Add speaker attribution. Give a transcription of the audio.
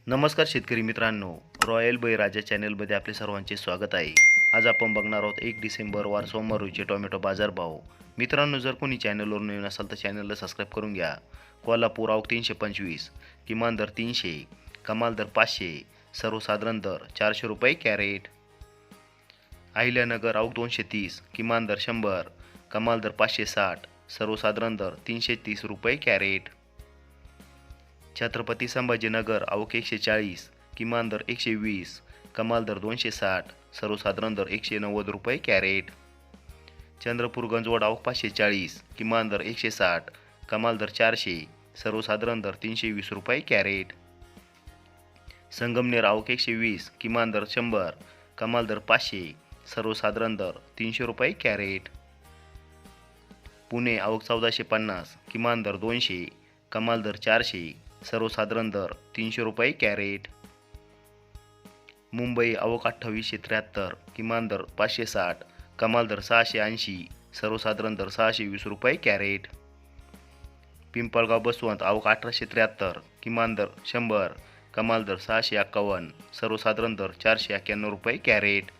Speaker 1: नमस्कार शेतकरी मित्रांनो, रॉयल बळीराजा चॅनलमध्ये आपले सर्वांचे स्वागत आहे. आज आपण बघणार आहोत 1 डिसेंबर वार सोमवार रोजीचे टोमॅटो बाजारभाव. मित्रांनो, जर कोणी चॅनलवर नवीन असाल तर चॅनलला सबस्क्राईब करून घ्या. कोल्हापूर आवक 325, किमान दर 300, कमाल दर 500, सर्वसाधारण दर 400 रुपये कॅरेट. अहिल्यानगर आवक 230, किमान दर 100, कमाल दर 560, सर्वसाधारण दर 330 रुपये कॅरेट. छत्रपती संभाजीनगर आवक 140, किमान दर 120, कमाल दर 260, सर्वसाधारण दर 190 रुपये कॅरेट. चंद्रपूर गंजवड आवक 540, किमान दर 160, कमाल दर 400, सर्वसाधारण दर 320 रुपये कॅरेट. संगमनेर आवक 120, किमान दर 100, कमाल दर 500, सर्वसाधारण दर 300 रुपये कॅरेट. पुणे आवक 1450, किमान दर 200, कमाल दर 400, सर्वसाधारण दर 300 रुपये कॅरेट. मुंबई आवक 2873, किमान दर 560, कमाल दर 680, सर्वसाधारण दर 620 रुपये कॅरेट. पिंपळगाव बसवंत आवक 1873, किमान दर 100, कमाल दर 651, सर्वसाधारण दर 491 रुपये कॅरेट.